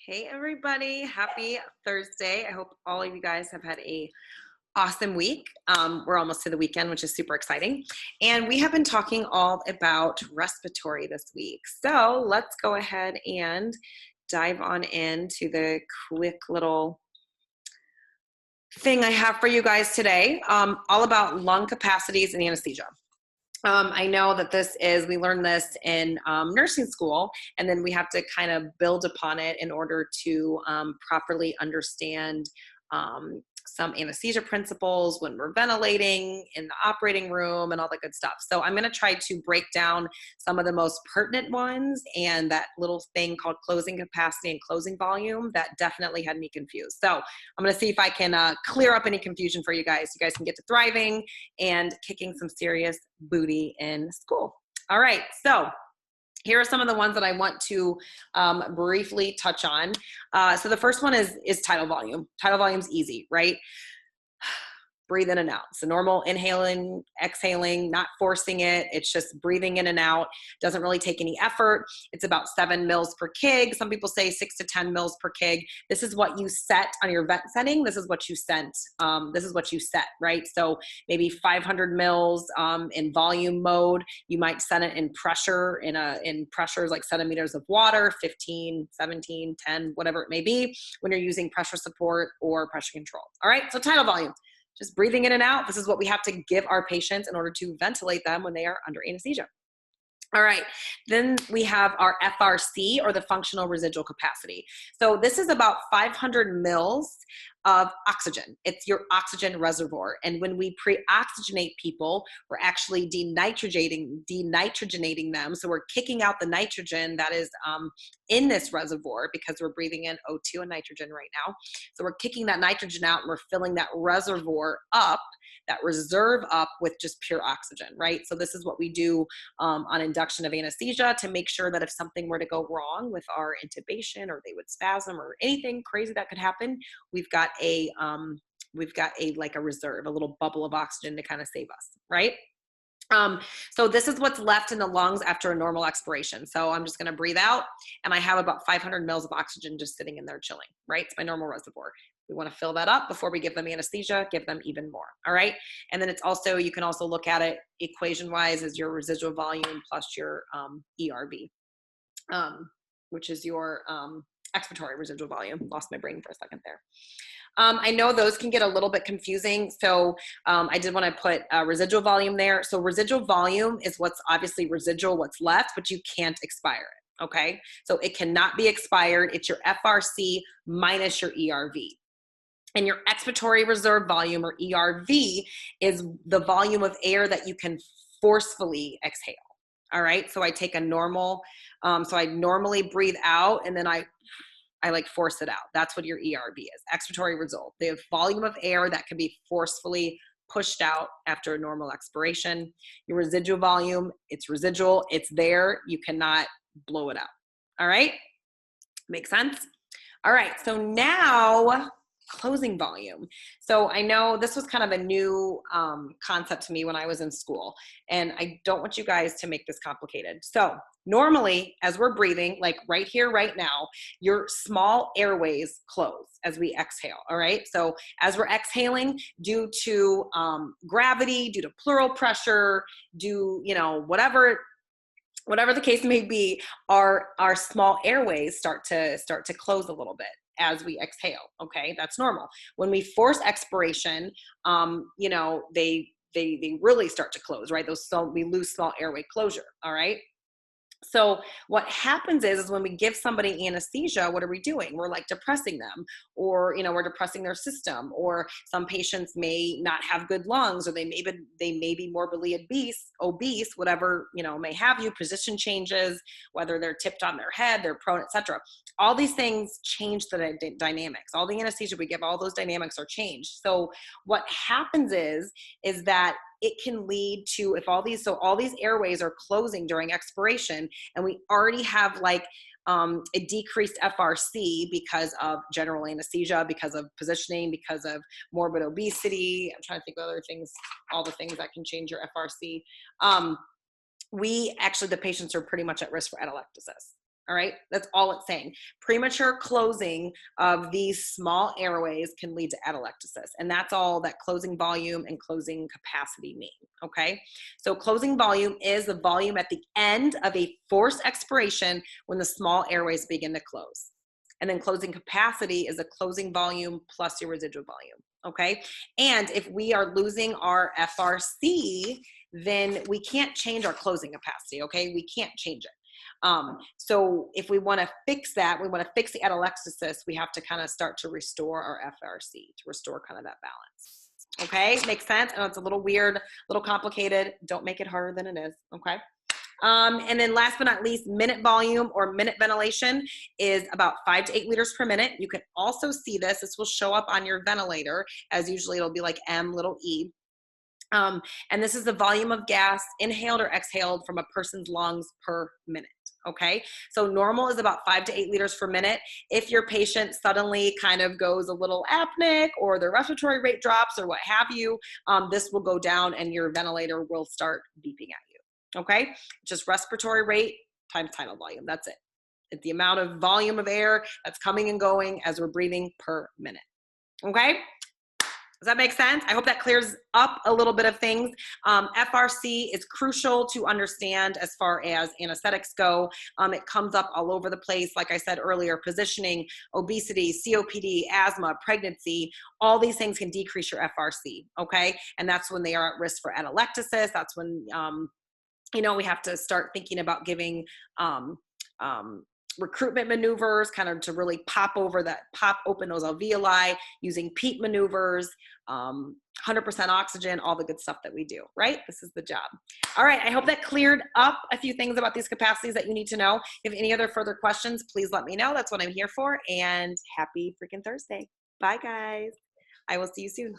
Hey everybody, happy Thursday. I hope all of you guys have had a awesome week. We're almost to the weekend, which is super exciting. And we have been talking all about respiratory this week. So let's go ahead and dive on into the quick little thing I have for you guys today, all about lung capacities and anesthesia. I know that we learn this in nursing school, and then we have to kind of build upon it in order to properly understand some anesthesia principles when we're ventilating in the operating room and all that good stuff. So I'm going to try to break down some of the most pertinent ones and that little thing called closing capacity and closing volume that definitely had me confused. So I'm going to see if I can clear up any confusion for you guys. You guys can get to thriving and kicking some serious booty in school. All right, so here are some of the ones that I want to briefly touch on. So the first one is tidal volume. Tidal volume's easy, right? Breathe in and out. So normal inhaling, exhaling, not forcing it. It's just breathing in and out. Doesn't really take any effort. It's about 7 mils per kg. Some people say 6 to 10 mils per kg. This is what you set on your vent setting. This is what you sent. This is what you set, right? So maybe 500 mils in volume mode. You might set it in pressure, in pressures like centimeters of water, 15, 17, 10, whatever it may be, when you're using pressure support or pressure control. All right, so tidal volume. Just breathing in and out. This is what we have to give our patients in order to ventilate them when they are under anesthesia. All right, then we have our FRC, or the functional residual capacity. So this is about 500 mils of oxygen. It's your oxygen reservoir. And when we pre-oxygenate people, we're actually denitrogenating them. So we're kicking out the nitrogen that is in this reservoir because we're breathing in O2 and nitrogen right now. So we're kicking that nitrogen out and we're filling that reservoir up, that reserve up with just pure oxygen, right? So this is what we do on induction of anesthesia to make sure that if something were to go wrong with our intubation, or they would spasm, or anything crazy that could happen, we've got a like a reserve, a little bubble of oxygen to kind of save us, right? So this is what's left in the lungs after a normal expiration. So I'm just going to breathe out, and I have about 500 mils of oxygen just sitting in there chilling, right? It's my normal reservoir. We want to fill that up before we give them anesthesia, give them even more. All right. And then it's also, you can also look at it equation wise as your residual volume plus your ERV, which is your expiratory residual volume. Lost my brain for a second there. I know those can get a little bit confusing. So I did want to put residual volume there. So residual volume is what's obviously residual, what's left, but you can't expire it. Okay. So it cannot be expired. It's your FRC minus your ERV. And your expiratory reserve volume, or ERV, is the volume of air that you can forcefully exhale. All right. So I take a normal, so I normally breathe out, and then I like force it out. That's what your ERV is, expiratory reserve. The volume of air that can be forcefully pushed out after a normal expiration. Your residual volume, it's residual, it's there. You cannot blow it out. All right. Make sense? All right. So now, closing volume. So I know this was kind of a new concept to me when I was in school, and I don't want you guys to make this complicated. So normally, as we're breathing, like right here, right now, your small airways close as we exhale. All right. So as we're exhaling, due to gravity, due to pleural pressure, whatever the case may be, our small airways start to close a little bit as we exhale. Okay, that's normal. When we force expiration, they really start to close, right? We lose small airway closure. All right. So what happens is when we give somebody anesthesia, what are we doing? We're like depressing them, or, we're depressing their system, or some patients may not have good lungs, or they may be morbidly obese, whatever, may have you, position changes, whether they're tipped on their head, they're prone, etc. All these things change the dynamics. All the anesthesia we give, all those dynamics are changed. So what happens is that it can lead to, all these airways are closing during expiration, and we already have like a decreased FRC because of general anesthesia, because of positioning, because of morbid obesity. I'm trying to think of other things, all the things that can change your FRC. The patients are pretty much at risk for atelectasis. All right, that's all it's saying. Premature closing of these small airways can lead to atelectasis, and that's all that closing volume and closing capacity mean, okay? So closing volume is the volume at the end of a forced expiration when the small airways begin to close. And then closing capacity is a closing volume plus your residual volume, okay? And if we are losing our FRC, then we can't change our closing capacity, okay? We can't change it. So if we want to fix that, we want to fix the atelectasis, we have to kind of start to restore our FRC, to restore kind of that balance. Okay, makes sense? I know it's a little weird, a little complicated. Don't make it harder than it is, okay? And then last but not least, minute volume or minute ventilation is about 5 to 8 liters per minute. You can also see this. This will show up on your ventilator, as usually it'll be like M little e. And this is the volume of gas inhaled or exhaled from a person's lungs per minute. Okay, so normal is about 5 to 8 liters per minute. If your patient suddenly kind of goes a little apneic or their respiratory rate drops or what have you, this will go down and your ventilator will start beeping at you. Okay, just respiratory rate times tidal volume. That's it. It's the amount of volume of air that's coming and going as we're breathing per minute. Okay. Does that make sense? I hope that clears up a little bit of things. FRC is crucial to understand as far as anesthetics go. It comes up all over the place. Like I said earlier, positioning, obesity, COPD, asthma, pregnancy, all these things can decrease your FRC, okay? And that's when they are at risk for atelectasis. That's when, we have to start thinking about giving recruitment maneuvers kind of to really pop open those alveoli, using PEEP maneuvers, 100% oxygen, all the good stuff that we do, right? This is the job. All right, I hope that cleared up a few things about these capacities that you need to know. If any other further questions, please let me know. That's what I'm here for, and happy freaking Thursday. Bye, guys. I will see you soon.